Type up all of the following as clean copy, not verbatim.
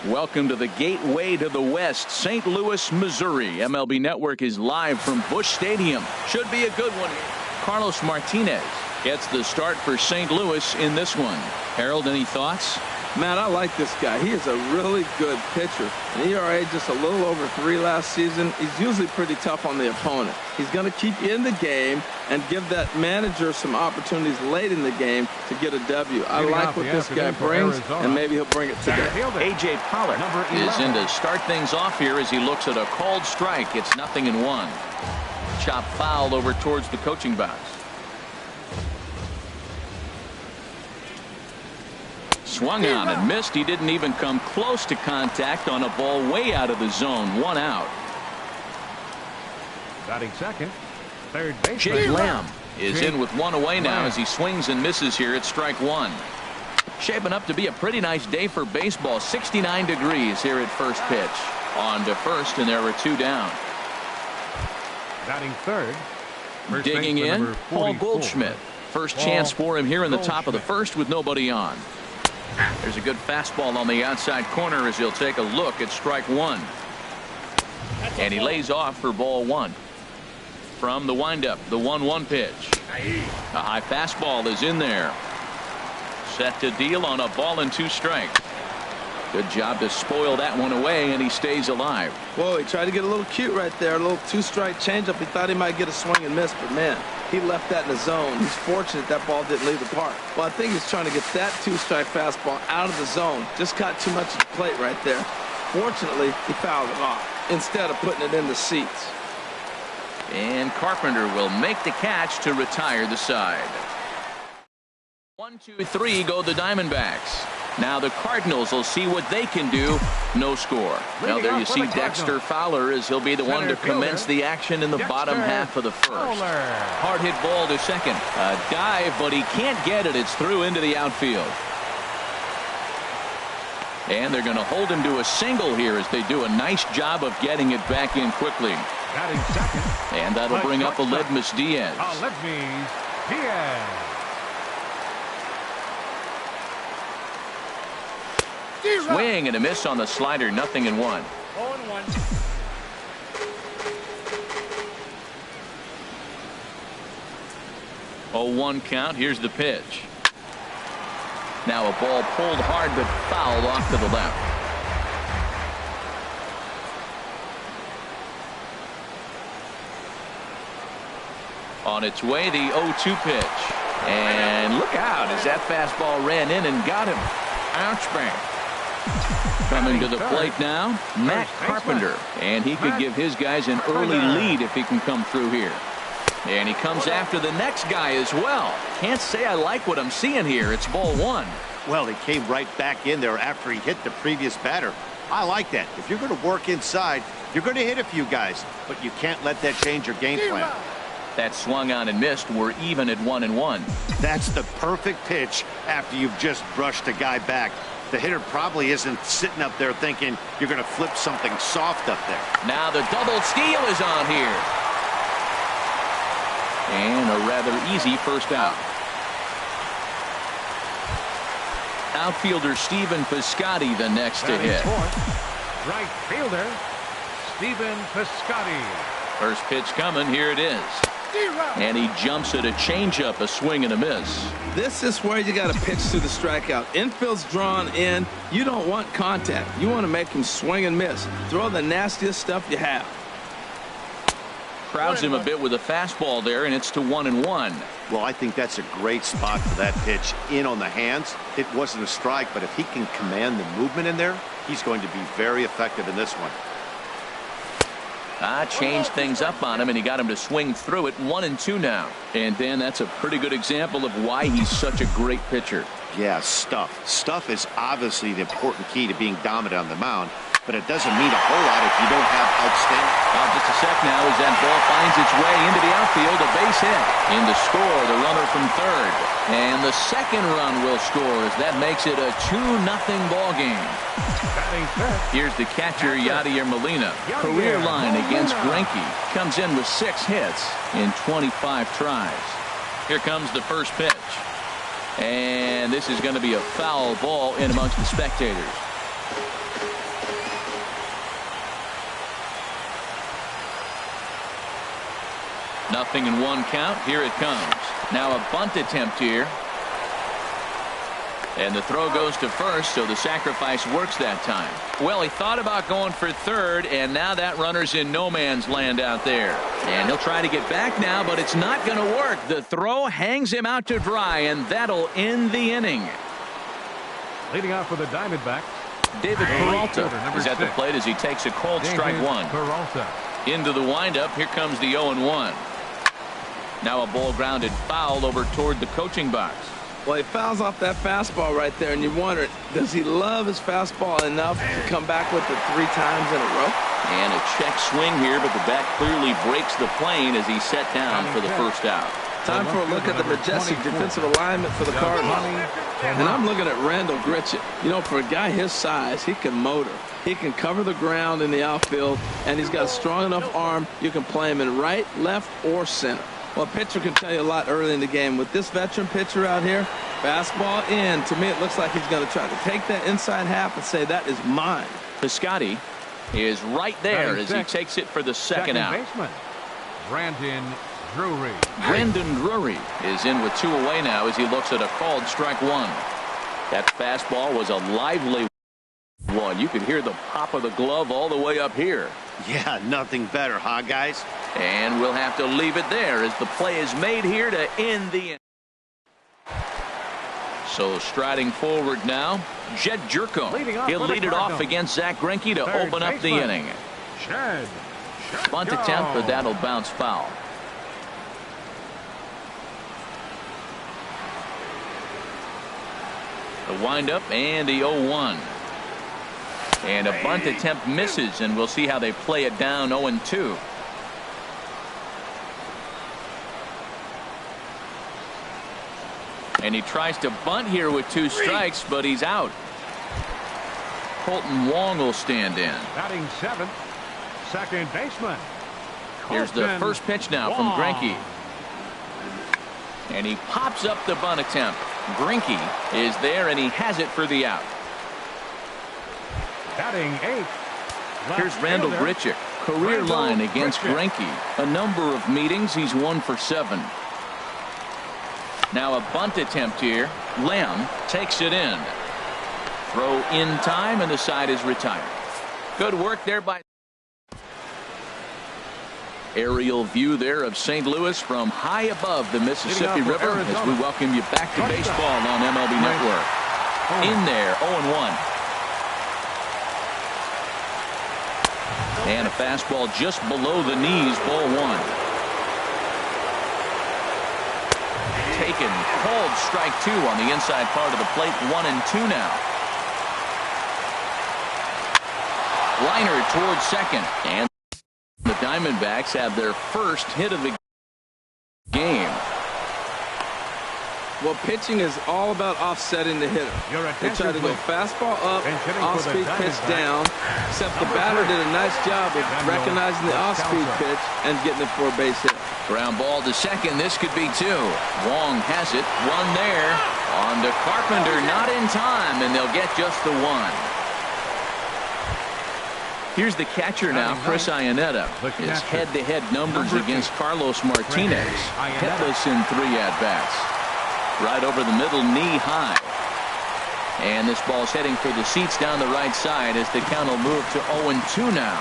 Welcome to the gateway to the West, St. Louis, Missouri. MLB Network is live from Busch Stadium. Should be a good one here. Carlos Martinez gets the start for St. Louis in this one. Harold, any thoughts? Man, I like this guy. He is a really good pitcher. An ERA just a little over 3 last season. He's usually pretty tough on the opponent. He's going to keep you in the game and give that manager some opportunities late in the game to get a W. I like what this guy brings, and maybe he'll bring it today. A.J. Pollard is in to start things off here as he looks at a called strike. It's 0-1. Chop foul over towards the coaching box. Swung on and missed. He didn't even come close to contact on a ball way out of the zone. 1 out. Batting second, third base. Jake Lamb is in with 1 away now as he swings and misses here at strike 1. Shaping up to be a pretty nice day for baseball. 69 degrees here at first pitch. On to first, and there were 2 down. Batting third. Digging in, Paul Goldschmidt. First chance for him here in the top of the first with nobody on. There's a good fastball on the outside corner as he'll take a look at strike 1. And he lays off for ball 1. From the windup, the 1-1 pitch. A high fastball is in there. Set to deal on a ball and 2 strikes. Good job to spoil that one away, and he stays alive. Whoa, he tried to get a little cute right there. A little 2-strike changeup. He thought he might get a swing and miss, but man, he left that in the zone. He's fortunate that ball didn't leave the park. Well, I think he's trying to get that 2-strike fastball out of the zone. Just caught too much of the plate right there. Fortunately, he fouled it off instead of putting it in the seats. And Carpenter will make the catch to retire the side. 1, 2, 3 go the Diamondbacks. Now the Cardinals will see what they can do. No score. Now there you see Dexter Fowler as he'll be the one to commence the action in the bottom half of the first. Hard hit ball to second. A dive, but he can't get it. It's through into the outfield. And they're going to hold him to a single here as they do a nice job of getting it back in quickly. And that'll bring up Aledmys Diaz. Swing and a miss on the slider. 0-1. 0-1 count. Here's the pitch. Now a ball pulled hard but fouled off to the left. On its way, the 0-2 pitch. And look out as that fastball ran in and got him. Ouch, bang. Coming to the plate now, Matt Carpenter. And he could give his guys an early lead if he can come through here. And he comes after the next guy as well. Can't say I like what I'm seeing here. It's ball 1. Well, he came right back in there after he hit the previous batter. I like that. If you're going to work inside, you're going to hit a few guys, but you can't let that change your game plan. That swung on and missed. We're even at 1-1. That's the perfect pitch after you've just brushed a guy back. The hitter probably isn't sitting up there thinking you're going to flip something soft up there. Now the double steal is on here. And a rather easy first out. Outfielder Stephen Piscotty the next to hit. Right fielder Stephen Piscotty. First pitch coming. Here it is. And he jumps at a changeup, a swing and a miss. This is where you got to pitch to the strikeout. Infield's drawn in. You don't want contact. You want to make him swing and miss. Throw the nastiest stuff you have. Crowds him a bit with a fastball there, and it's to 1-1. Well, I think that's a great spot for that pitch. In on the hands. It wasn't a strike, but if he can command the movement in there, he's going to be very effective in this one. Changed things up on him, and he got him to swing through it. 1-2 now. And Dan, that's a pretty good example of why he's such a great pitcher. Yeah, stuff. Stuff is obviously the important key to being dominant on the mound, but it doesn't mean a whole lot if you don't have outstanding. Just a sec now as that ball finds its way into the outfield. A base hit. In to score, the runner from third. And the second run will score as that makes it a 2-0 ball game. Here's the catcher, Yadier Molina. Career line against Greinke. Comes in with 6 hits in 25 tries. Here comes the first pitch. And this is going to be a foul ball in amongst the spectators. 0-1 count. Here it comes. Now a bunt attempt here. And the throw goes to first, so the sacrifice works that time. Well, he thought about going for third, and now that runner's in no man's land out there. And he'll try to get back now, but it's not going to work. The throw hangs him out to dry, and that'll end the inning. Leading off for the Diamondbacks, David Peralta is at the plate as he takes a cold strike one. Peralta. Into the windup. Here comes the 0-1. Now a ball grounded foul over toward the coaching box. Well, he fouls off that fastball right there, and you wonder, does he love his fastball enough to come back with it 3 times in a row? And a check swing here, but the bat clearly breaks the plane as he's set down for the first out. Time for a look at the majestic defensive alignment for the Cardinals. And I'm looking at Randall Grichuk. You know, for a guy his size, he can motor. He can cover the ground in the outfield, and he's got a strong enough arm you can play him in right, left, or center. Well, a pitcher can tell you a lot early in the game. With this veteran pitcher out here, fastball in, to me it looks like he's going to try to take that inside half and say, that is mine. Piscotty is right there as he takes it for the second out. Baseman, Brandon Drury. Brandon Drury is in with 2 away now as he looks at a called strike one. That fastball was a lively one. You could hear the pop of the glove all the way up here. Yeah, nothing better, huh, guys? And we'll have to leave it there as the play is made here to end the inning. So striding forward now, Jed Jerko. He'll lead it off against Zach Greinke to open up the inning. Bunt attempt, but that'll bounce foul. The windup and the 0-1. And a bunt attempt misses, and we'll see how they play it down 0-2. And he tries to bunt here with 2 strikes, but he's out. Colton Wong will stand in. Batting 7th, second baseman. Here's the first pitch now from Greinke. And he pops up the bunt attempt. Greinke is there, and he has it for the out. Batting 8th. Here's Randall Grichuk. Career line against Greinke. A number of meetings. He's 1 for 7. Now a bunt attempt here. Lamb takes it in. Throw in time, and the side is retired. Good work there by. Aerial view there of St. Louis from high above the Mississippi River as we welcome you back to baseball on MLB Network. In there, 0-1. And a fastball just below the knees, ball 1. Taken, called strike 2 on the inside part of the plate, 1-2 now. Liner towards second, and the Diamondbacks have their first hit of the game. Well, pitching is all about offsetting the hitter. They try to go fastball up, off-speed pitch down, except the batter did a nice job of recognizing the off-speed pitch and getting it for a base hit. Ground ball to second. This could be 2. Wong has it. 1 there. On to Carpenter. Not in time, and they'll get just the 1. Here's the catcher now, Chris Iannetta. His head-to-head numbers against Carlos Martinez. Hitless in 3 at-bats. Right over the middle, knee high. And this ball's heading for the seats down the right side as the count will move to 0-2 now.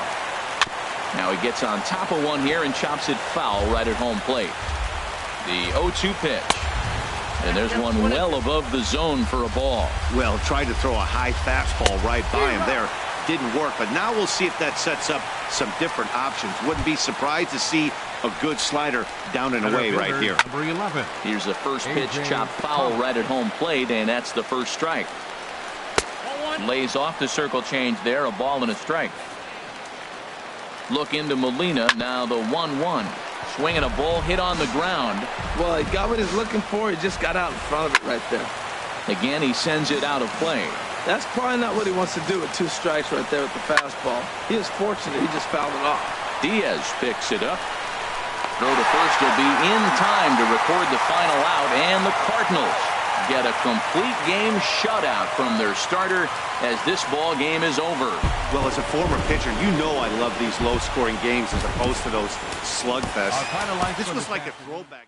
Now he gets on top of one here and chops it foul right at home plate. The 0-2 pitch. And there's one well above the zone for a ball. Well, tried to throw a high fastball right by him there. Didn't work, but now we'll see if that sets up some different options. Wouldn't be surprised to see a good slider down and away right here. Here's the first pitch, chopped foul right at home plate, and that's the first strike. Lays off the circle change there, a ball and a strike. Look into Molina, now the 1-1. Swinging a ball, hit on the ground. Well, he got what he's looking for. He just got out in front of it right there. Again, he sends it out of play. That's probably not what he wants to do with 2 strikes right there with the fastball. He is fortunate he just fouled it off. Diaz picks it up. Throw to first will be in time to record the final out, and the Cardinals get a complete game shutout from their starter as this ball game is over. Well, as a former pitcher, you know I love these low-scoring games as opposed to those slugfests. This was like a throwback.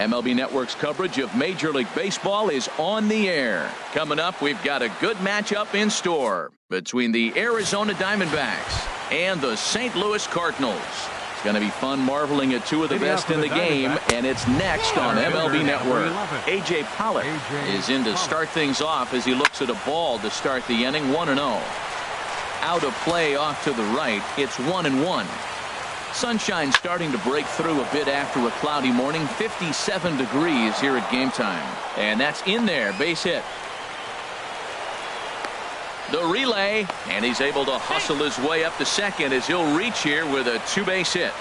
MLB Network's coverage of Major League Baseball is on the air. Coming up, we've got a good matchup in store between the Arizona Diamondbacks and the St. Louis Cardinals. It's going to be fun marveling at two of the best in the game, and it's next on MLB Network. A.J. Pollock is in to start things off as he looks at a ball to start the inning, 1-0. Out of play off to the right, it's 1-1. Sunshine starting to break through a bit after a cloudy morning. 57 degrees here at game time. And that's in there. Base hit. The relay. And he's able to hustle his way up to second as he'll reach here with a two-base hit.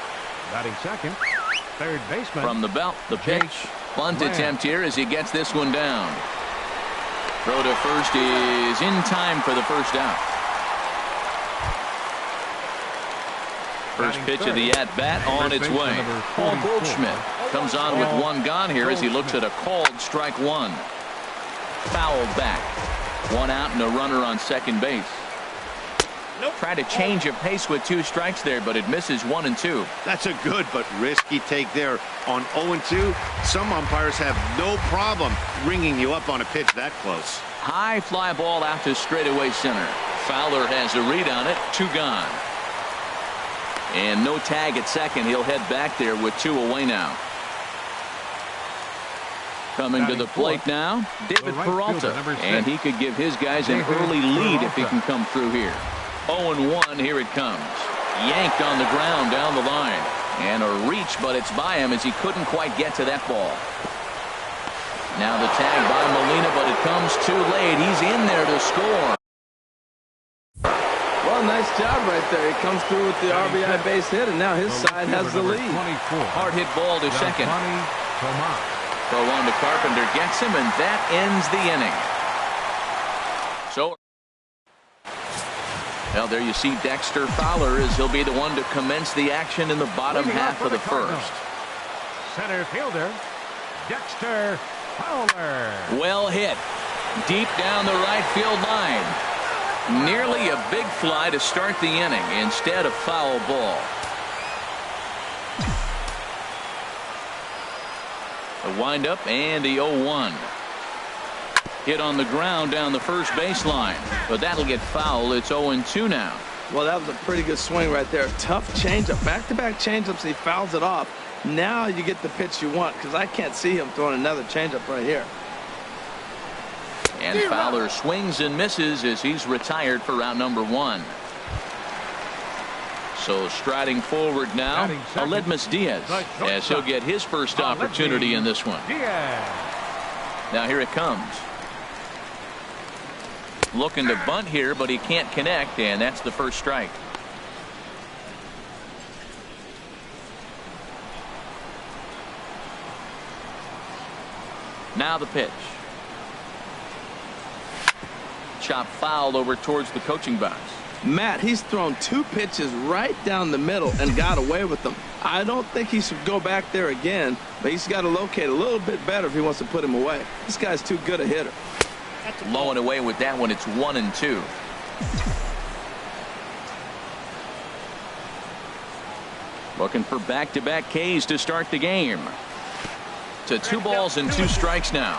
Batting second, third baseman. From the belt, the pitch. Bunt attempt here as he gets this one down. Throw to first is in time for the first out. First pitch of the at-bat on its way. Paul Goldschmidt comes on with one gone here as he looks at a called strike one. Fouled back. One out and a runner on second base. Try to change a pace with two strikes there, but it misses 1-2. That's a good but risky take there on 0-2. Some umpires have no problem ringing you up on a pitch that close. High fly ball out to straightaway center. Fowler has a read on it. Two gone. And no tag at second. He'll head back there with two away now. Coming to the plate now, David Peralta. And he could give his guys an early lead if he can come through here. 0-1, here it comes. Yanked on the ground down the line. And a reach, but it's by him as he couldn't quite get to that ball. Now the tag by Molina, but it comes too late. He's in there to score. Well, nice job right there. He comes through with the RBI base hit, and now his side has the lead. Hard hit ball to second. Throw on to Carpenter, gets him, and that ends the inning. So, well, there you see Dexter Fowler as he'll be the one to commence the action in the bottom half of the first. Center fielder, Dexter Fowler. Well hit. Deep down the right field line. Nearly a big fly to start the inning instead of foul ball. The windup and the 0-1. Hit on the ground down the first baseline, but that'll get foul. It's 0-2 now. Well, that was a pretty good swing right there. Tough changeup. Back-to-back changeups. He fouls it off. Now you get the pitch you want, because I can't see him throwing another changeup right here. And Fowler swings and misses as he's retired for round number one. So striding forward now, Aledmus Diaz, as he'll get his first opportunity in this one. Now here it comes. Looking to bunt here, but he can't connect, and that's the first strike. Now the pitch. Chop foul over towards the coaching box. Matt, he's thrown two pitches right down the middle and got away with them. I don't think he should go back there again, but he's got to locate a little bit better if he wants to put him away. This guy's too good a hitter. Low and away with that one. It's 1-2. Looking for back-to-back Ks to start the game. To 2 balls and 2 strikes now.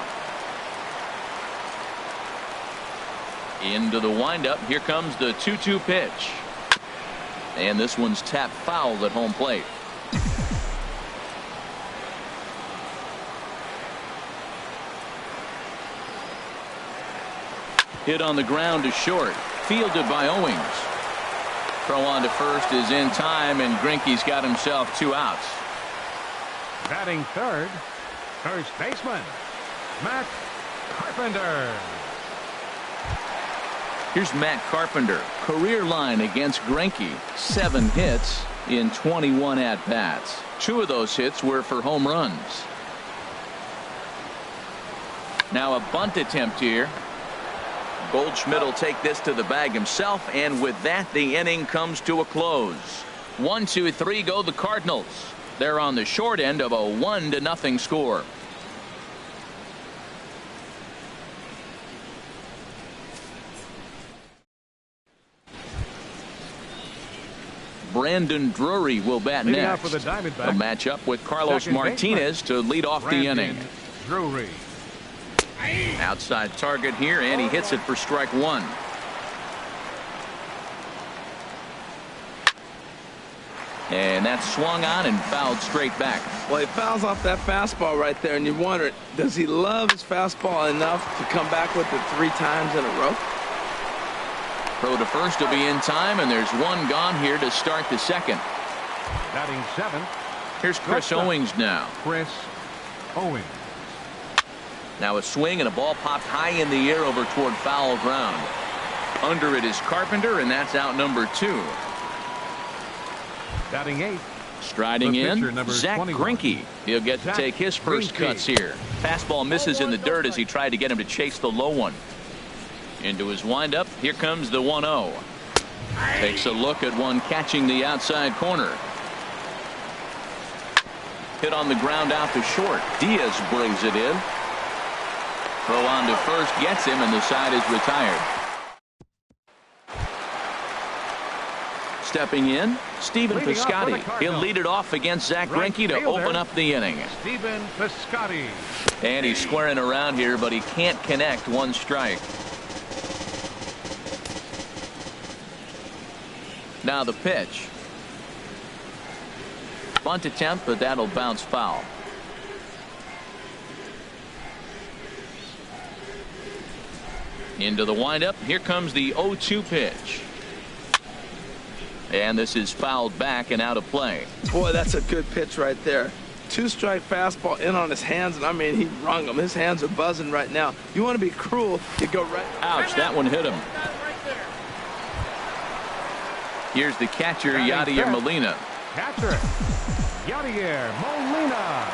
Into the windup. Here comes the 2-2 pitch. And this one's tapped foul at home plate. Hit on the ground to short. Fielded by Owings. Throw on to first is in time, and Greinke's got himself 2 outs. Batting third, first baseman, Matt Carpenter. Here's Matt Carpenter. Career line against Greinke. 7 hits in 21 at-bats. 2 of those hits were for home runs. Now a bunt attempt here. Goldschmidt will take this to the bag himself, and with that the inning comes to a close. 1-2-3 go the Cardinals. They're on the short end of a 1-0 score. Brandon Drury will bat Leading next. off for the Diamondbacks. A matchup with Carlos Second Martinez to lead off the inning. Drury. Outside target here, and he hits it for strike one. And that's swung on and fouled straight back. Well, he fouls off that fastball right there, and you wonder, does he love his fastball enough to come back with it 3 times in a row? Throw to first will be in time, and there's one gone here to start the second. Batting 7th. Here's Chris Owings now. Chris Owings. Now a swing and a ball popped high in the air over toward foul ground. Under it is Carpenter, and that's out number 2. Batting 8th. Striding in, Zach 21. Greinke. He'll get to take his first cuts here. Fastball misses in the dirt as he tried to get him to chase the low one. Into his windup, here comes the 1-0. Takes a look at one catching the outside corner. Hit on the ground out to short. Diaz brings it in. Throw on to first gets him, and the side is retired. Stepping in, Stephen Piscotty. He'll lead it off against Zach Greinke to open up the inning. Stephen Piscotty. And he's squaring around here, but he can't connect. One strike. Now the pitch. Bunt attempt, but that'll bounce foul. Into the windup. Here comes the 0-2 pitch. And this is fouled back and out of play. Boy, that's a good pitch right there. 2-strike fastball in on his hands, and I mean, he wrung them. His hands are buzzing right now. You want to be cruel, you go right. Ouch, that one hit him. Here's the catcher, Yadier Molina. Catcher, Yadier Molina.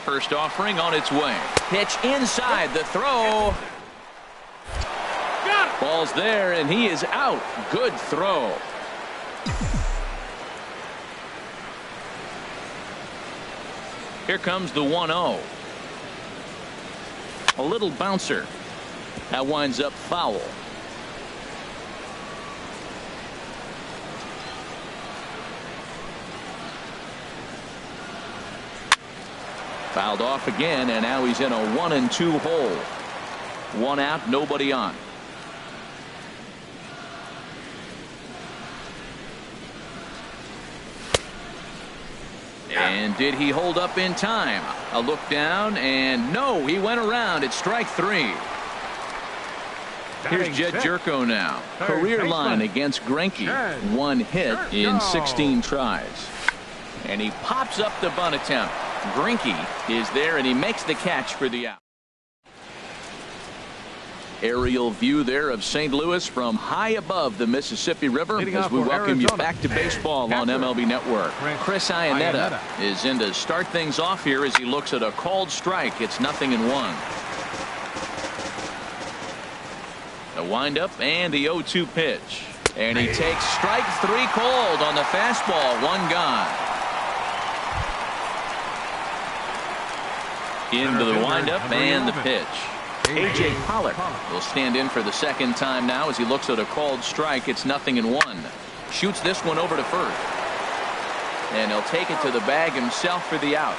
First offering on its way. Pitch inside, the throw. Ball's there, and he is out. Good throw. Here comes the 1-0. A little bouncer. That winds up foul. Fouled off again, and now he's in a 1-2 hole. One out, nobody on. And did he hold up in time? A look down, and no, he went around. It's strike 3. Here's Jed Jerko now. Career line against Greinke. 1 hit in 16 tries. And he pops up the bunt attempt. Greinke is there, and he makes the catch for the out. Aerial view there of St. Louis from high above the Mississippi River as we welcome you back to baseball on MLB Network. Chris Iannetta is in to start things off here as he looks at a called strike. It's 0-1. The windup and the 0-2 pitch. And he takes strike 3 called on the fastball. 1 gone. Into the windup and the pitch. A.J. Pollock will stand in for the second time now as he looks at a called strike. It's 0-1. Shoots this one over to first. And he'll take it to the bag himself for the out.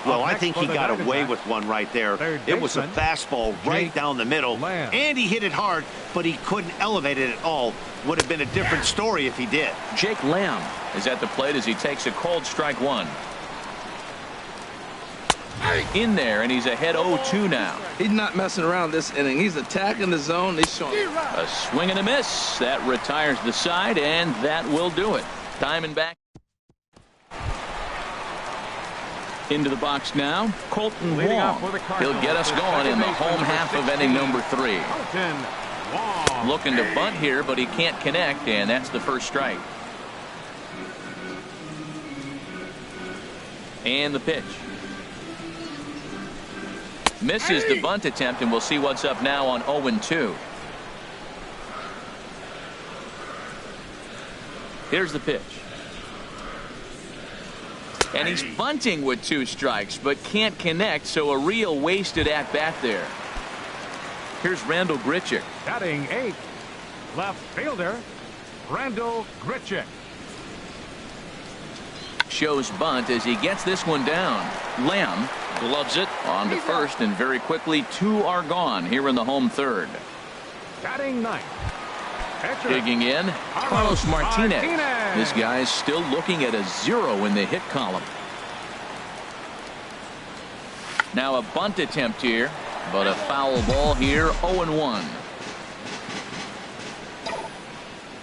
Well, I think he got away with one right there. It was a fastball right down the middle. And he hit it hard, but he couldn't elevate it at all. Would have been a different story if he did. Jake Lamb is at the plate as he takes a called strike 1. In there, and he's ahead 0-2 now. He's not messing around this inning. He's attacking the zone. He's showing a swing and a miss. That retires the side, and that will do it. Diamondback into the box now. Colton Wong. He'll get us going in the home half of inning number 3. Looking to bunt here, but he can't connect, and that's the first strike. And the pitch. Misses the bunt attempt, and we'll see what's up now on 0-2. Here's the pitch. And he's bunting with 2 strikes, but can't connect, so a real wasted at-bat there. Here's Randall Grichuk. Batting 8th, left fielder, Randall Grichuk. Shows bunt as he gets this one down. Lamb gloves it on to first, and very quickly 2 are gone here in the home third. Batting 9th. Pitcher. Digging in, Carlos Martinez. This guy's still looking at a 0 in the hit column. Now a bunt attempt here, but a foul ball here, 0-1.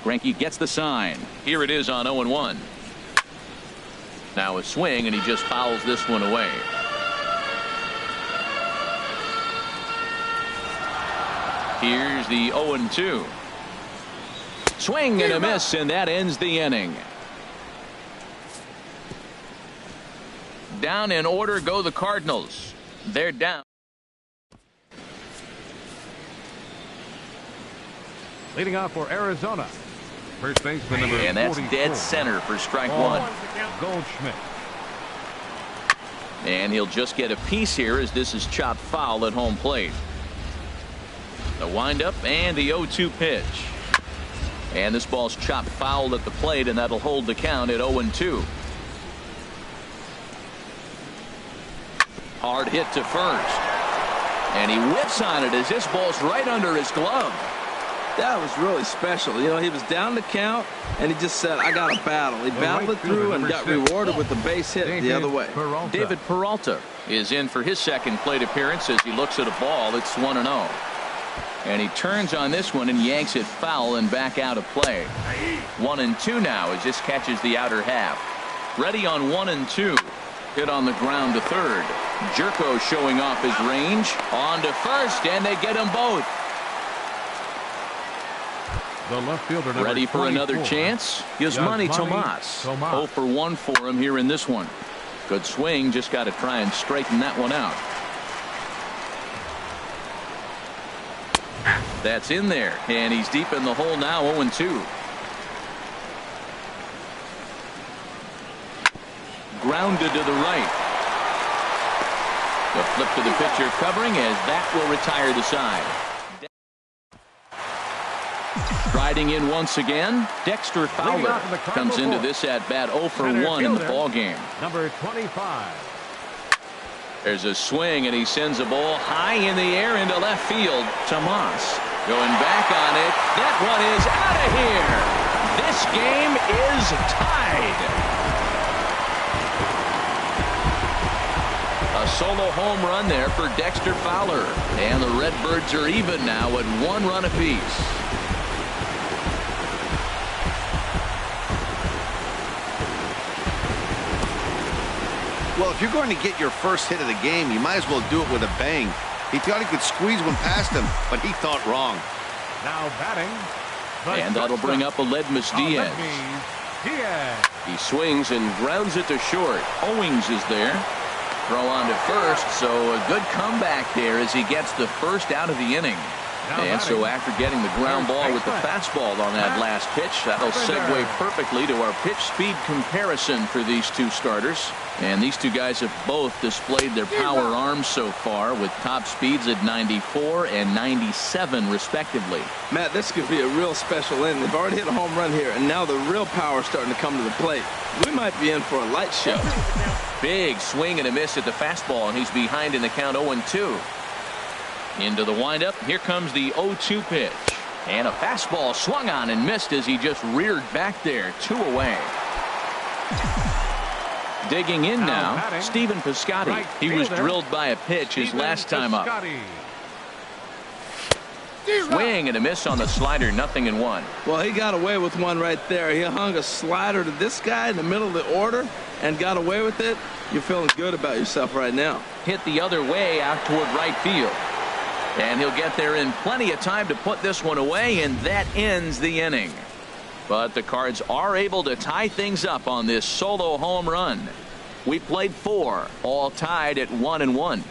Greinke gets the sign. Here it is on 0-1. Now a swing, and he just fouls this one away. Here's the 0-2. Swing and a miss, and that ends the inning. Down in order go the Cardinals. They're down. Leading off for Arizona, first baseman number 44. And that's dead center for strike 1. Goldschmidt. And he'll just get a piece here as this is chopped foul at home plate. The windup and the 0-2 pitch. And this ball's chopped foul at the plate, and that'll hold the count at 0-2. Hard hit to first. And he whips on it as this ball's right under his glove. That was really special. You know, he was down the count, and he just said, I got to battle. He battled it through and got rewarded with the base hit the other way. David Peralta is in for his second plate appearance as he looks at a ball. It's 1-0. And he turns on this one and yanks it foul and back out of play. 1-2 now as this catches the outer half. Ready on 1-2. Hit on the ground to third. Jerko showing off his range. On to first, and they get them both. The left fielder ready for another chance. Yasmani Tomas. 0 for 1 for him here in this one. Good swing. Just got to try and straighten that one out. That's in there, and he's deep in the hole now. 0-2. Grounded to the right. The flip to the pitcher covering as that will retire the side. Striding in once again, Dexter Fowler comes into this at bat 0 for 1 in the ball game. Number 25. There's a swing, and he sends a ball high in the air into left field. Tomas going back on it. That one is out of here. This game is tied. A solo home run there for Dexter Fowler, and the Redbirds are even now at 1 run apiece. Well, if you're going to get your first hit of the game, you might as well do it with a bang. He thought he could squeeze one past him, but he thought wrong. Now batting. And that'll bring up Aledmus Diaz. He swings and grounds it to short. Owings is there. Throw on to first, so a good comeback there as he gets the first out of the inning. And so after getting the ground ball with the fastball on that last pitch, that'll segue perfectly to our pitch speed comparison for these two starters. And these two guys have both displayed their power arms so far with top speeds at 94 and 97 respectively. Matt, this could be a real special inning. They've already hit a home run here, and now the real power is starting to come to the plate. We might be in for a light show. Big swing and a miss at the fastball, and he's behind in the count 0-2. Into the windup. Here comes the 0-2 pitch. And a fastball swung on and missed as he just reared back there. 2 away. Digging in now, Stephen Piscotty. He was drilled by a pitch his last time up. Swing and a miss on the slider. 0-1. Well, he got away with one right there. He hung a slider to this guy in the middle of the order and got away with it. You're feeling good about yourself right now. Hit the other way out toward right field. And he'll get there in plenty of time to put this one away, and that ends the inning. But the Cards are able to tie things up on this solo home run. We played 4, all tied at 1-1.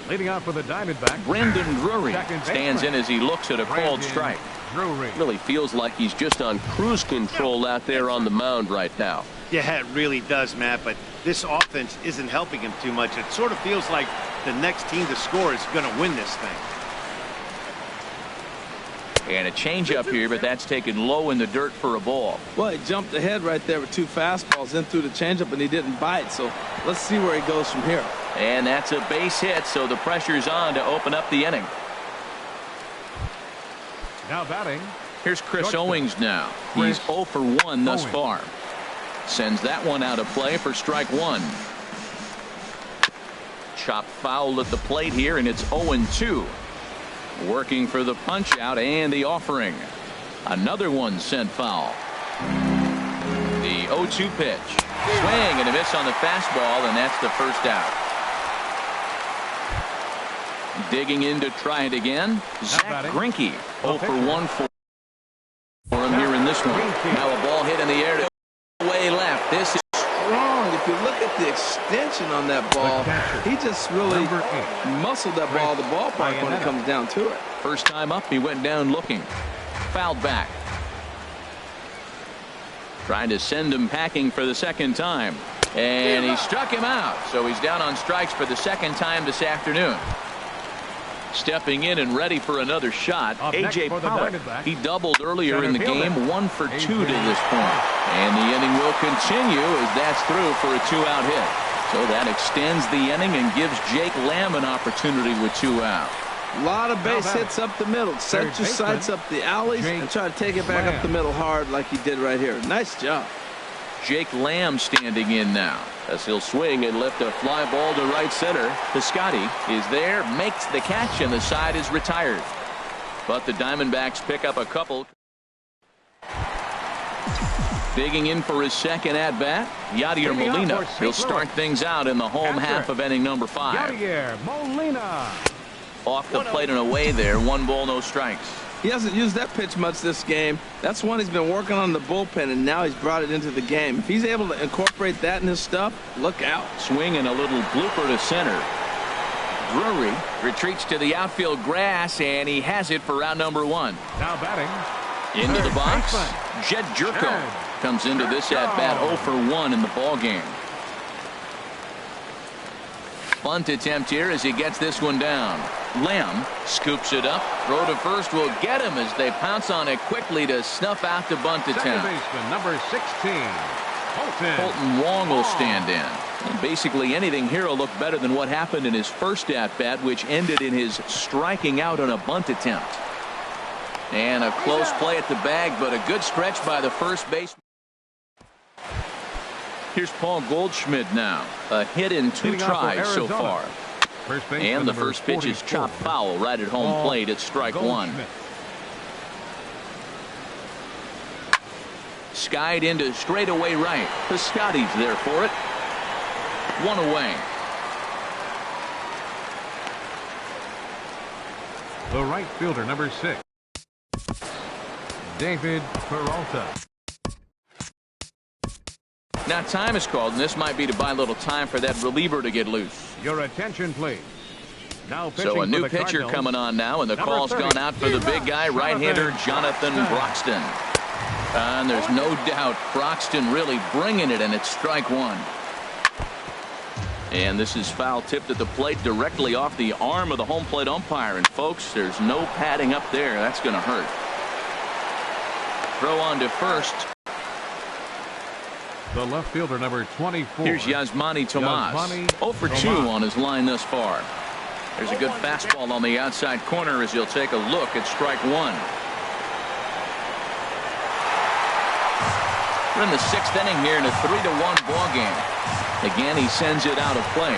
Leading out for the Diamondbacks, Brandon Drury stands in as he looks at a called strike. Drury Really feels like he's just on cruise control out there on the mound right now. Yeah, it really does, Matt, but this offense isn't helping him too much. It sort of feels like the next team to score is going to win this thing. And a changeup here, but that's taken low in the dirt for a ball. Well, he jumped ahead right there with two fastballs, then threw the changeup, and he didn't bite. So let's see where he goes from here. And that's a base hit, so the pressure's on to open up the inning. Now batting. Here's Chris Owings now. He's 0 for 1 thus far. Sends that one out of play for strike one. Chopped foul at the plate here, and it's 0-2. Working for the punch out and the offering. Another one sent foul. The 0-2 pitch. Swing and a miss on the fastball, and that's the first out. Digging in to try it again. Zach Greinke 0 for 1 for him here in this one. Now a ball hit in the air to way left. This is strong. If you look at the extension on that ball, he just really muscled that ball to the ballpark when it comes down to it. First time up, he went down looking. Fouled back. Trying to send him packing for the second time. And he struck him out. So he's down on strikes for the second time this afternoon. Stepping in and ready for another shot, A.J. Pollock. He doubled earlier in the game, 1 for 2 to this point. And the inning will continue as that's through for a 2-out hit. So that extends the inning and gives Jake Lamb an opportunity with 2 out. A lot of base hits up the middle. Set your sights up the alleys and try to take it back up the middle hard like he did right here. Nice job. Jake Lamb standing in now as he'll swing and lift a fly ball to right center. Piscotty is there, makes the catch, and the side is retired. But the Diamondbacks pick up a couple. Digging in for his second at-bat, Yadier Molina. He'll start things out in the home half of inning number 5. Yadier Molina. Off the plate and away there. 1 ball, no strikes. He hasn't used that pitch much this game. That's one he's been working on the bullpen, and now he's brought it into the game. If he's able to incorporate that in his stuff, look out. Swing and a little blooper to center. Drury retreats to the outfield grass, and he has it for round number 1. Now batting. Into the box, Jed Jerko comes into this at-bat 0 for 1 in the ballgame. Bunt attempt here as he gets this one down. Lamb scoops it up. Throw to first will get him as they pounce on it quickly to snuff out the bunt attempt. Baseman, number 16, Colton Wong will stand in. And basically anything here will look better than what happened in his first at-bat, which ended in his striking out on a bunt attempt. And a close play at the bag, but a good stretch by the first baseman. Here's Paul Goldschmidt now. A hit in 2 tries so far. And the first pitch is chopped foul right at home plate at strike 1. Skied into straightaway right. Piscotty's there for it. 1 away. The right fielder, number 6, David Peralta. Now time is called, and this might be to buy a little time for that reliever to get loose. Your attention, please. Now so a new pitcher coming on now, and the call's gone out for the big guy, right-hander Jonathan Broxton. And there's no doubt Broxton really bringing it, and it's strike 1. And this is foul tipped at the plate directly off the arm of the home plate umpire. And folks, there's no padding up there. That's going to hurt. Throw on to first. The left fielder, number 24. Here's Yasmani Tomas. 0 for 2 on his line thus far. There's a good fastball on the outside corner as he'll take a look at strike 1. We're in the 6th inning here in a 3-1 ball game. Again, he sends it out of play.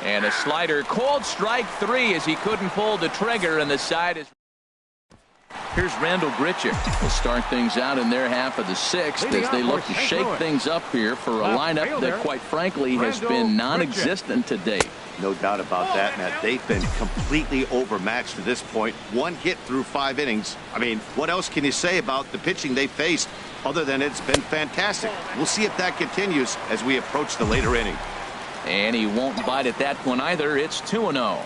And a slider called strike 3 as he couldn't pull the trigger, and the side is. Here's Randall Grichuk. Will start things out in their half of the 6th as they look to shake things up here for a lineup that, quite frankly, has been non-existent to date. No doubt about that, Matt. They've been completely overmatched to this point. 1 hit through 5 innings. I mean, what else can you say about the pitching they faced other than it's been fantastic? We'll see if that continues as we approach the later inning. And he won't bite at that one either. It's 2-0.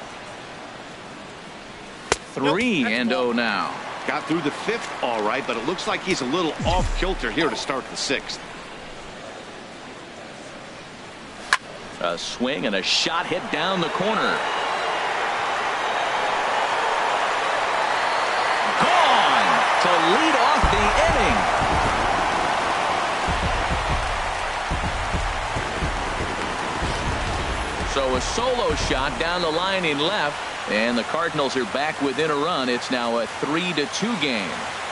3-0 now. Got through the 5th all right, but it looks like he's a little off kilter here to start the 6th. A swing and a shot hit down the corner. Gone to lead off the inning. So a solo shot down the line in left, and the Cardinals are back within a run. It's now a 3-2 game.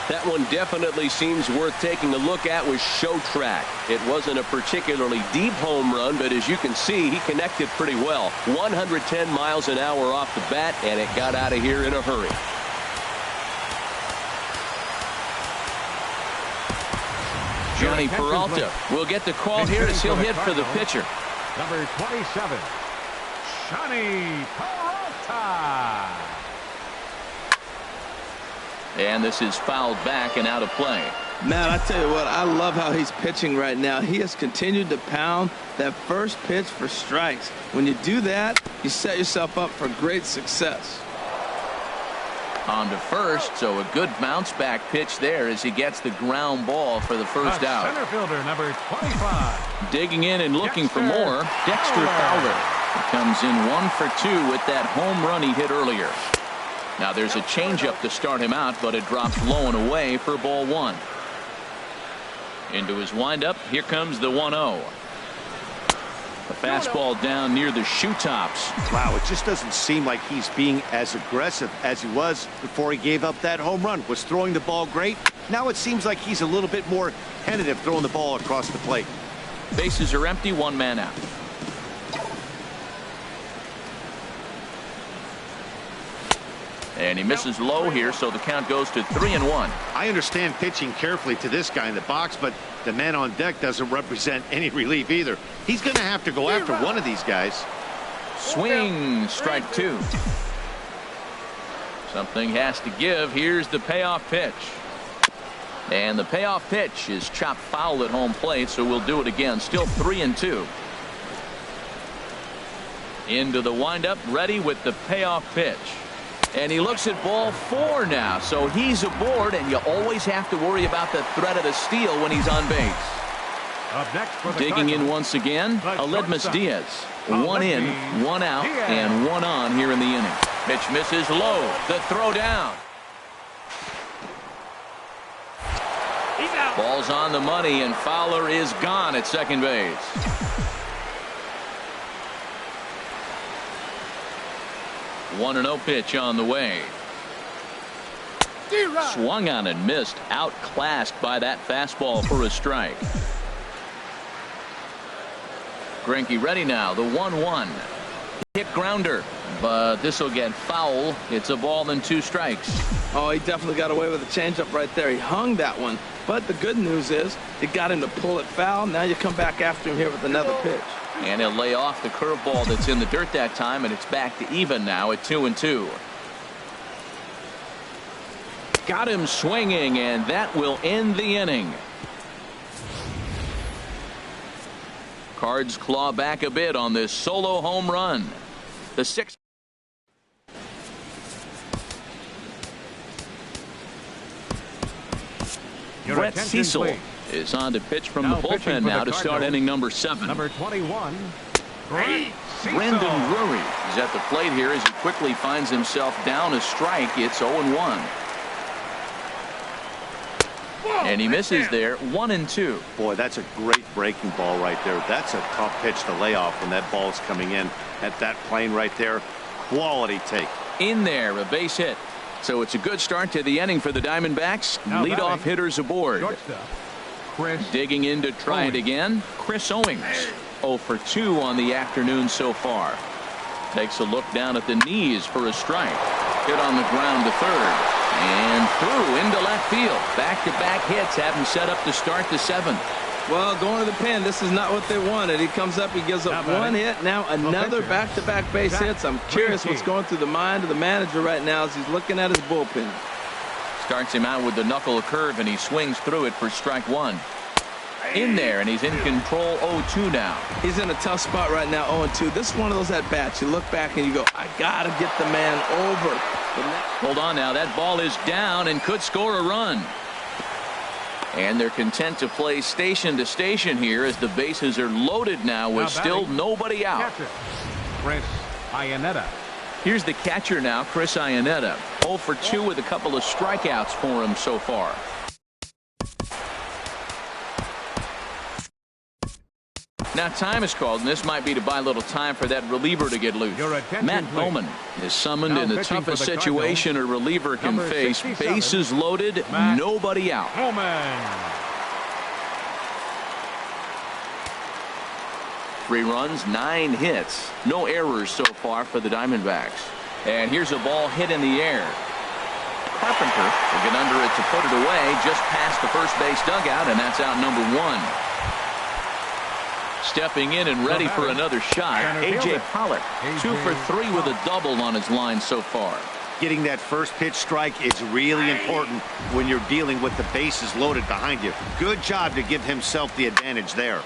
That one definitely seems worth taking a look at with Show Track. It wasn't a particularly deep home run, but as you can see, he connected pretty well. 110 miles an hour off the bat, and it got out of here in a hurry. Johnny Peralta will get the call here as he'll hit for the pitcher. Number 27, Johnny Peralta. And this is fouled back and out of play. Matt, I tell you what, I love how he's pitching right now. He has continued to pound that first pitch for strikes. When you do that, you set yourself up for great success. On to first, so a good bounce back pitch there as he gets the ground ball for the first out. Center fielder number 25. Digging in and looking for more, Dexter Fowler. He comes in 1 for 2 with that home run he hit earlier. Now there's a changeup to start him out, but it drops low and away for ball 1. Into his windup, here comes the 1-0. A fastball down near the shoe tops. Wow, it just doesn't seem like he's being as aggressive as he was before he gave up that home run. Was throwing the ball great. Now it seems like he's a little bit more tentative throwing the ball across the plate. Bases are empty, 1 man out. And he misses low here, so the count goes to 3-1. I understand pitching carefully to this guy in the box, but the man on deck doesn't represent any relief either. He's going to have to go after one of these guys. Swing, strike 2. Something has to give. Here's the payoff pitch. And the payoff pitch is chopped foul at home plate, so we'll do it again. Still 3-2. Into the windup, ready with the payoff pitch. And he looks at ball 4 now, so he's aboard, and you always have to worry about the threat of the steal when he's on base. Up next for the Digging in once again, Aledmus Diaz. 1 in, 1 out, and 1 on here in the inning. Pitch misses low. The throw down. Ball's on the money, and Fowler is gone at second base. One 1-0 pitch on the way. Swung on and missed. Outclassed by that fastball for a strike. Greinke ready now. The 1-1. Hit grounder, but this will get foul. It's a ball and 2 strikes. Oh, he definitely got away with a changeup right there. He hung that one. But the good news is it got him to pull it foul. Now you come back after him here with another pitch. And he'll lay off the curveball that's in the dirt that time, and it's back to even now at 2-2. Got him swinging, and that will end the inning. Cards claw back a bit on this solo home run. The 6th. Brett Cecil is on to pitch from the bullpen now to start inning number 7. Number 21, Brandon Drury is at the plate here as he quickly finds himself down a strike. It's 0-1. And he misses there. 1-2. Boy, that's a great breaking ball right there. That's a tough pitch to lay off when that ball's coming in at that plane right there. Quality take. In there, a base hit. So it's a good start to the inning for the Diamondbacks. Leadoff hitters aboard. Digging in to try it again, Chris Owings. 0 for 2 on the afternoon so far. Takes a look down at the knees for a strike. Hit on the ground to third. And through into left field. Back-to-back hits have him set up to start the 7th. Well, going to the pen, this is not what they wanted. He comes up, he gives up 1 hit, now another back-to-back base hits. I'm curious what's going through the mind of the manager right now as he's looking at his bullpen. Starts him out with the knuckle curve, and he swings through it for strike 1. In there, and he's in control. 0-2 now. He's in a tough spot right now. 0-2. This is one of those at bats. You look back and you go, I gotta get the man over. Hold on now. That ball is down and could score a run. And they're content to play station to station here as the bases are loaded now with still nobody out. Catcher, Chris Iannetta. Here's the catcher now, Chris Iannetta. 0 for 2 with a couple of strikeouts for him so far. Now time is called, and this might be to buy a little time for that reliever to get loose. Matt Bowman is summoned in the toughest situation a reliever can face. Bases loaded, nobody out. 3 runs, 9 hits. No errors so far for the Diamondbacks. And here's a ball hit in the air. Carpenter will get under it to put it away just past the first base dugout, and that's out number 1. Stepping in and ready for another shot, A.J. Pollock, 2 for 3 with a double on his line so far. Getting that first pitch strike is really important when you're dealing with the bases loaded behind you. Good job to give himself the advantage there.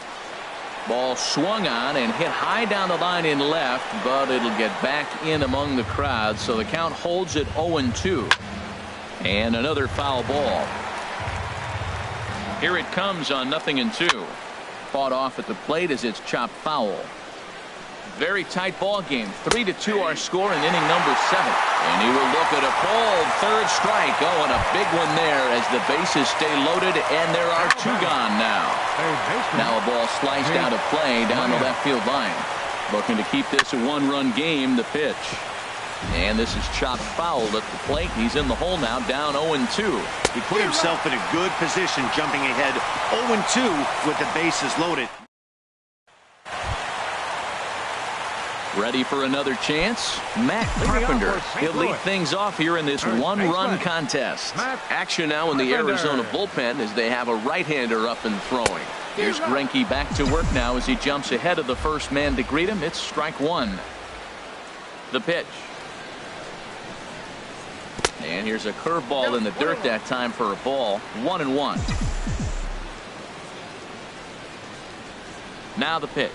Ball swung on and hit high down the line in left, but it'll get back in among the crowd, so the count holds at 0-2. And another foul ball. Here it comes on 0-2. Fought off at the plate as it's chopped foul. Very tight ball game. 3-2 our score in inning number 7. And he will look at a cold third strike. Oh, and a big one there as the bases stay loaded, and there are 2 gone now. Now a ball sliced out of play down the left field line. Looking to keep this a 1-run game, the pitch. And this is chopped foul at the plate. He's in the hole now, down 0-2. He put himself in a good position, jumping ahead 0-2 with the bases loaded. Ready for another chance? Matt Carpenter. He'll lead things off here in this 1-run contest. Action now in the Arizona bullpen as they have a right-hander up and throwing. Here's Greinke back to work now as he jumps ahead of the first man to greet him. It's strike 1. The pitch. And here's a curveball in the dirt that time for a ball. 1-1. Now the pitch.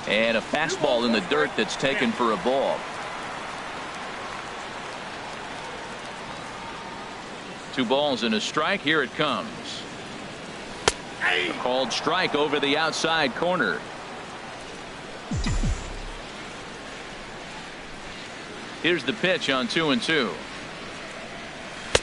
And a fastball in the dirt that's taken for a ball. 2 balls and a strike. Here it comes. A called strike over the outside corner. Here's the pitch on 2-2.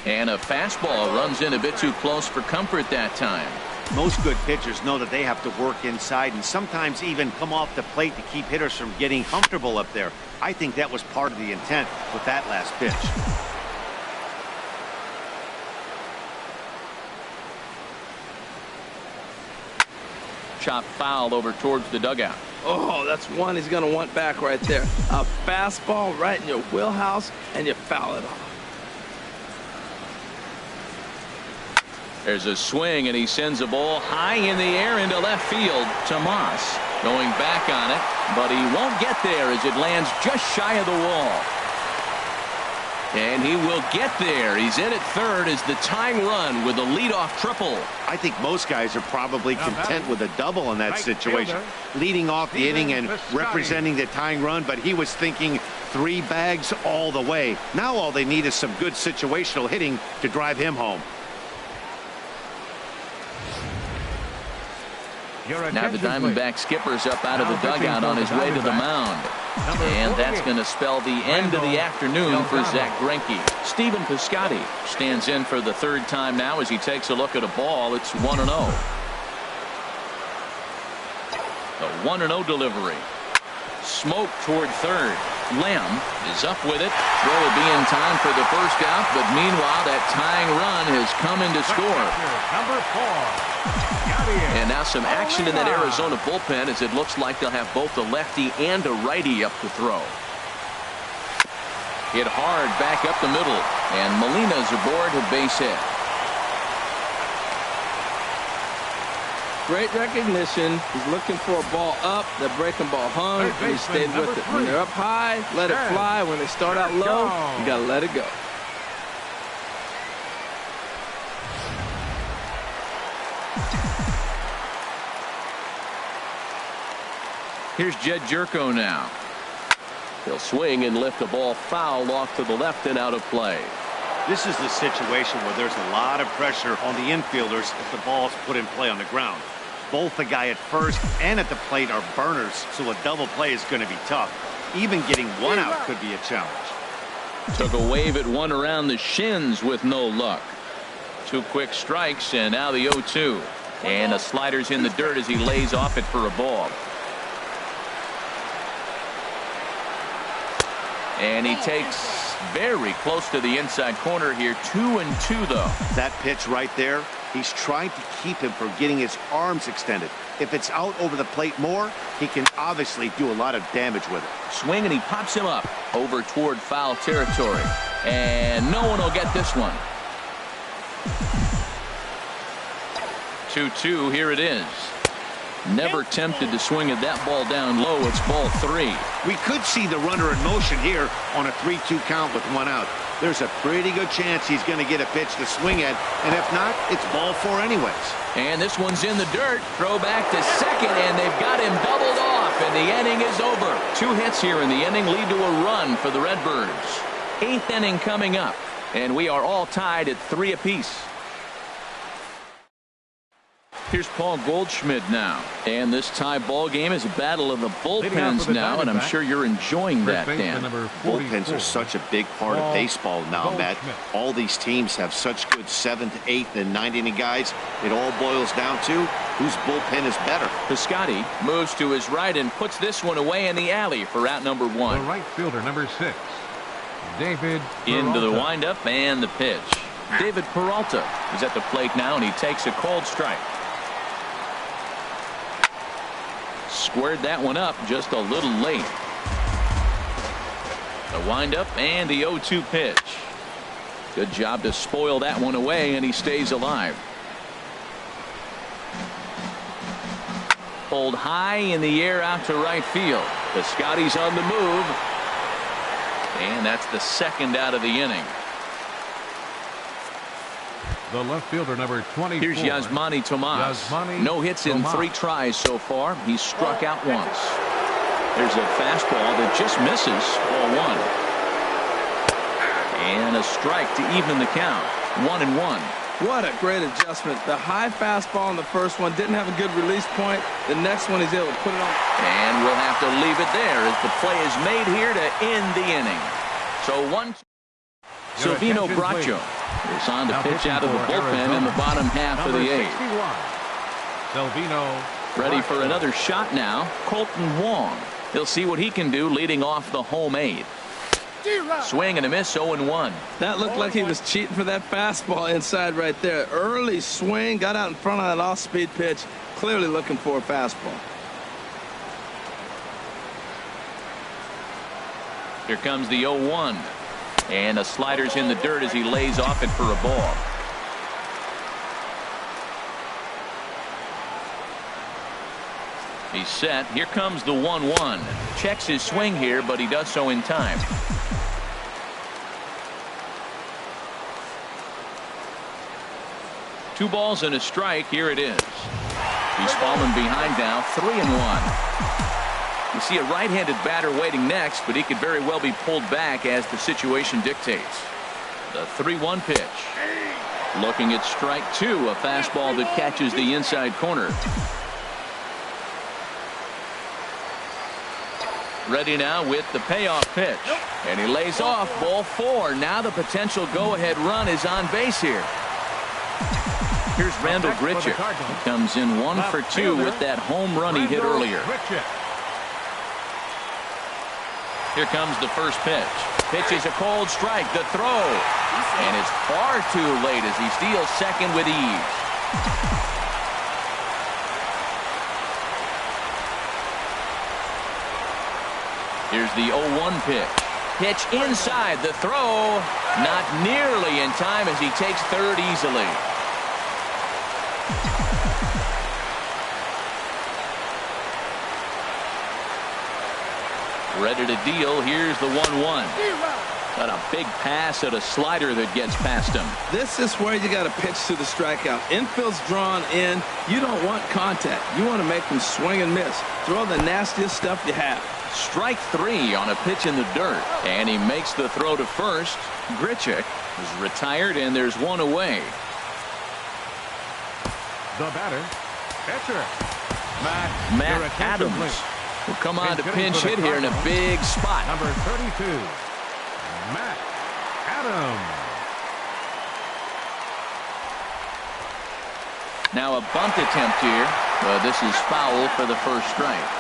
And a fastball runs in a bit too close for comfort that time. Most good pitchers know that they have to work inside and sometimes even come off the plate to keep hitters from getting comfortable up there. I think that was part of the intent with that last pitch. Chop foul over towards the dugout. Oh, that's one he's going to want back right there. A fastball right in your wheelhouse, and you foul it off. There's a swing, and he sends a ball high in the air into left field. Tomas going back on it, but he won't get there as it lands just shy of the wall. And he will get there. He's in at third as the tying run with a leadoff triple. I think most guys are probably content with a double in that situation. Leading off the inning and representing the tying run, but he was thinking 3 bags all the way. Now all they need is some good situational hitting to drive him home. Now the Diamondback skipper's up out of the dugout on his way to the mound. And that's going to spell the end of the afternoon for Zach Greinke. Stephen Piscotty stands in for the 3rd time now as he takes a look at a ball. It's 1-0. The 1-0 delivery. Smoke toward third. Lamb is up with it. Throw will be in time for the first out, but meanwhile that tying run has come in to score. Number 4. And now some action in that Arizona bullpen as it looks like they'll have both a lefty and a righty up to throw. Hit hard back up the middle, and Molina's aboard at base hit. Great recognition. He's looking for a ball up. The breaking ball hung, and he stayed with it. When they're up high, let it fly. When they start out low, you got to let it go. Here's Jed Jerko now. He'll swing and lift the ball foul off to the left and out of play. This is the situation where there's a lot of pressure on the infielders if the ball's put in play on the ground. Both the guy at first and at the plate are burners, so a double play is going to be tough. Even getting one out could be a challenge. Took a wave at one around the shins with no luck. 2 quick strikes, and now the 0-2. And the slider's in the dirt as he lays off it for a ball. And he takes very close to the inside corner here. 2-2 though. That pitch right there, he's trying to keep him from getting his arms extended. If it's out over the plate more, he can obviously do a lot of damage with it. Swing, and he pops him up over toward foul territory. And no one will get this one. 2-2, here it is. Never tempted to swing at that ball down low. It's ball 3. We could see the runner in motion here on a 3-2 count with one out. There's a pretty good chance he's going to get a pitch to swing at, and if not, it's ball 4 anyways. And this one's in the dirt. Throw back to second, and they've got him doubled off, and the inning is over. 2 hits here in the inning lead to a run for the Redbirds. 8th inning coming up, and we are all tied at 3 apiece. Here's Paul Goldschmidt now. And this tie ball game is a battle of the bullpens now, and I'm sure you're enjoying that, Dan. Bullpens are such a big part of baseball now, Matt. All these teams have such good 7th, 8th, and 9th inning guys. It all boils down to whose bullpen is better. Piscotty moves to his right and puts this one away in the alley for out number 1. The right fielder, number 6, David Peralta. Into the windup and the pitch. David Peralta is at the plate now, and he takes a cold strike. Squared that one up just a little late. The windup and the 0-2 pitch. Good job to spoil that one away, and he stays alive. Pulled high in the air out to right field. Piscotty's on the move. And that's the 2nd out of the inning. The left fielder, number 24. Here's Yasmani Tomas. No hits in 3 tries so far. He's struck out once. There's a fastball that just misses. Ball 1. And a strike to even the count. 1-1. What a great adjustment. The high fastball in the first one didn't have a good release point. The next one he's able to put it on. And we'll have to leave it there as the play is made here to end the inning. So 1. Silvino Bracho is on to pitch out of the bullpen in the bottom half of the 8th. Silvino ready for another shot now. Colton Wong. He'll see what he can do leading off the home 8th. Swing and a miss. 0-1. That looked like he was cheating for that fastball inside right there. Early swing, got out in front of that off-speed pitch. Clearly looking for a fastball. Here comes the 0-1. And the slider's in the dirt as he lays off it for a ball. He's set. Here comes the 1-1. Checks his swing here, but he does so in time. Two balls and a strike. Here it is. He's fallen behind now. 3-1. You see a right-handed batter waiting next, but he could very well be pulled back as the situation dictates. The 3-1 pitch. Looking at strike 2, a fastball that catches the inside corner. Ready now with the payoff pitch. And he lays off. Ball 4. Now the potential go-ahead run is on base here. Here's Randall Grichuk. He comes in 1 for 2 with that home run he hit earlier. Here comes the first pitch. Pitch is a cold strike. The throw. And it's far too late as he steals second with ease. Here's the 0-1 pitch. Pitch inside. The throw. Not nearly in time as he takes third easily. Ready to deal. Here's the 1-1. Got a big pass at a slider that gets past him. This is where you got to pitch to the strikeout. Infield's drawn in. You don't want contact. You want to make them swing and miss. Throw the nastiest stuff you have. Strike 3 on a pitch in the dirt. And he makes the throw to first. Grichuk is retired, and there's one away. The batter, pitcher, Matt Adams will come on to pinch hit here in a big spot. Number 32, Matt Adams. Now a bunt attempt here, but this is foul for the first strike.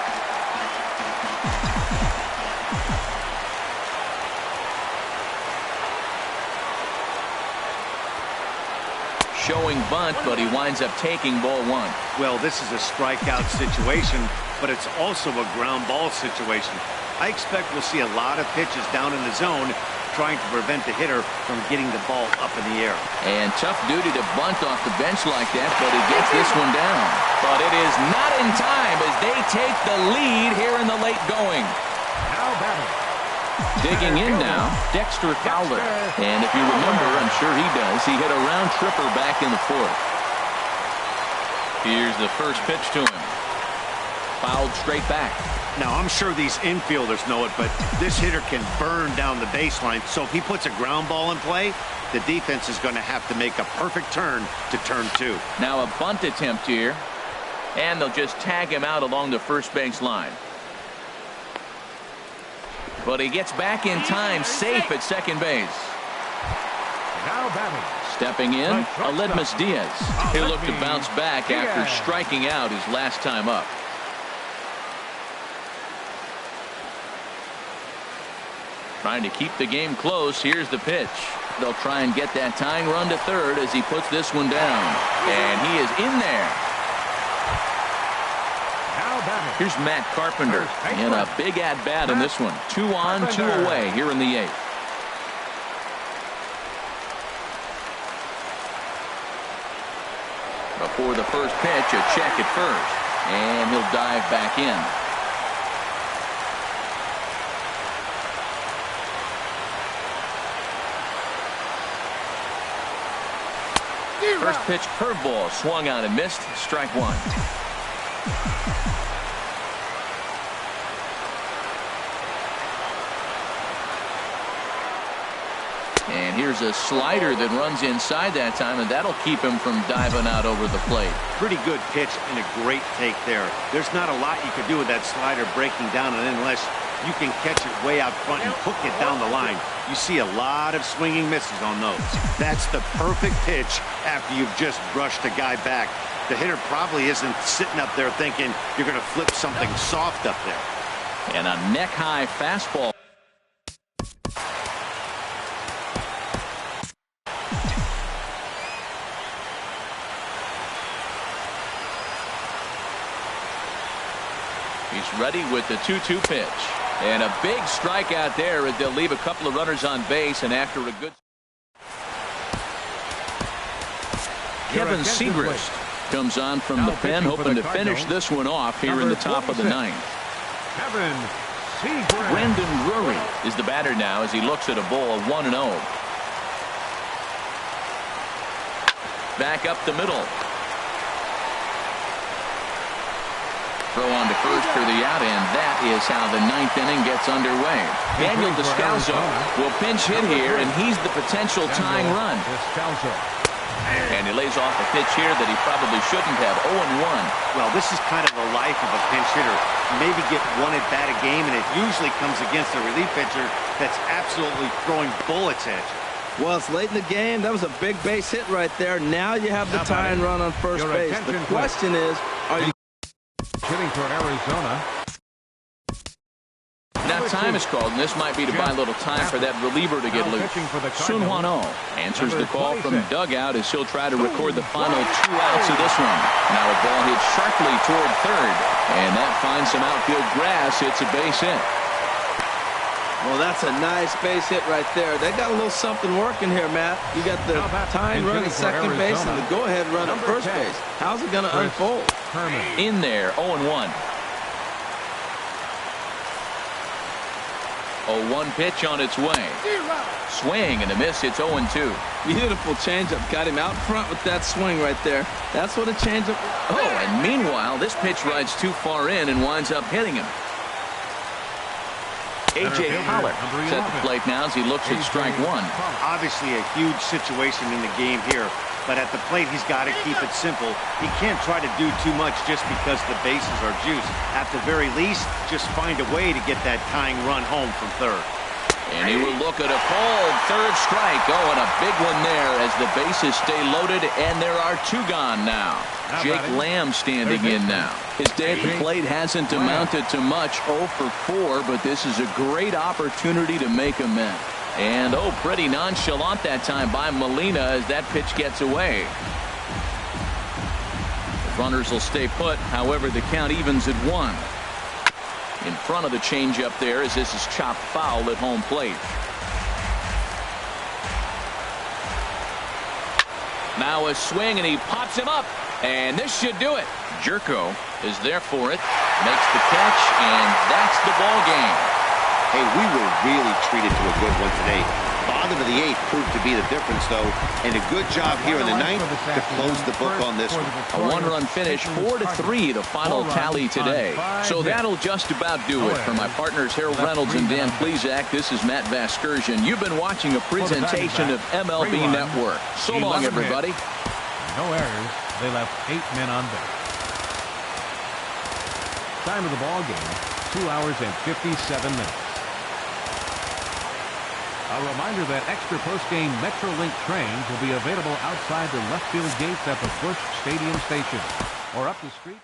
Showing bunt, but he winds up taking ball 1. Well, this is a strikeout situation, but it's also a ground ball situation. I expect we'll see a lot of pitches down in the zone trying to prevent the hitter from getting the ball up in the air. And tough duty to bunt off the bench like that, but he gets this one down. But it is not in time as they take the lead here in the late going. Now batting. Digging in now, Dexter Fowler. And if you remember, I'm sure he does, he hit a round tripper back in the 4th. Here's the first pitch to him. Fouled straight back. Now, I'm sure these infielders know it, but this hitter can burn down the baseline. So if he puts a ground ball in play, the defense is going to have to make a perfect turn to turn 2. Now a bunt attempt here. And they'll just tag him out along the first base line. But he gets back in time, safe at second base. Now batting. Stepping in, Aledmus Diaz. He'll look to bounce back after striking out his last time up. Trying to keep the game close. Here's the pitch. They'll try and get that tying run to third as he puts this one down. And he is in there. Here's Matt Carpenter in a big at-bat in this one. 2 on, 2 away here in the 8th. Before the first pitch, a check at first. And he'll dive back in. First pitch curveball swung on and missed. Strike 1. And here's a slider that runs inside that time, and that'll keep him from diving out over the plate. Pretty good pitch and a great take there. There's not a lot you could do with that slider breaking down, and unless you can catch it way out front and hook it down the line. You see a lot of swinging misses on those. That's the perfect pitch after you've just brushed a guy back. The hitter probably isn't sitting up there thinking you're going to flip something soft up there. And a neck-high fastball. He's ready with the 2-2 pitch. And a big strikeout there as they'll leave a couple of runners on base, and after a good... Kevin Segrist comes on from the pen, hoping to finish this one off here in the top of the 9th. Kevin Segrist. Brandon Drury is the batter now as he looks at a ball of 1-0. Back up the middle. Throw on to first for the out, and that is how the 9th inning gets underway. Daniel Descalso will pinch hit here, and he's the potential tying run. And he lays off a pitch here that he probably shouldn't have. 0-1. Well, this is kind of the life of a pinch hitter. Maybe get 1 at bat a game, and it usually comes against a relief pitcher that's absolutely throwing bullets at you. Well, it's late in the game. That was a big base hit right there. Now you have the tying run on first base. The question is, are you hitting for Arizona? Now time is called, and this might be to buy a little time for that reliever to get loose. Sun Hwan-Oh answers the call from the dugout as he'll try to record the final 2 outs of this one. Now a ball hit sharply toward third, and that finds some outfield grass. It's a base hit. Well, that's a nice base hit right there. They got a little something working here, Matt. You got the tying run at second base and the go-ahead run at first base. How's it going to unfold? In there, 0-1. 0-1 pitch on its way. Swing and a miss. It's 0-2. Beautiful changeup. Got him out front with that swing right there. That's what a changeup. Oh, and meanwhile, this pitch rides too far in and winds up hitting him. A.J. Pollard set the plate now as he looks at strike one. Obviously a huge situation in the game here, but at the plate he's got to keep it simple. He can't try to do too much just because the bases are juiced. At the very least, just find a way to get that tying run home from third. And he will look at a cold third strike. Oh, and a big one there as the bases stay loaded, and there are two gone now. Jake Lamb standing in now. His day at the plate hasn't amounted to much, 0 for 4, but this is a great opportunity to make amends. And, oh, pretty nonchalant that time by Molina as that pitch gets away. The runners will stay put, however, the count evens at 1. In front of the changeup there as this is chopped foul at home plate. Now a swing, and he pops him up. And this should do it. Jerko is there for it. Makes the catch, and that's the ball game. Hey, we were really treated to a good one today. Bottom of the 8th proved to be the difference, though. And a good job here in the 9th to close the book on this one. A one-run finish, 4-3, the final tally today. So that'll just about do it. For my partners Harold Reynolds and Dan Plesac, this is Matt Vasgersian. You've been watching a presentation of MLB Network. So long, everybody. No errors. They left 8 men on base. Time of the ball game, 2 hours and 57 minutes. A reminder that extra post-game Metrolink trains will be available outside the left field gates at the Busch Stadium station or up the street.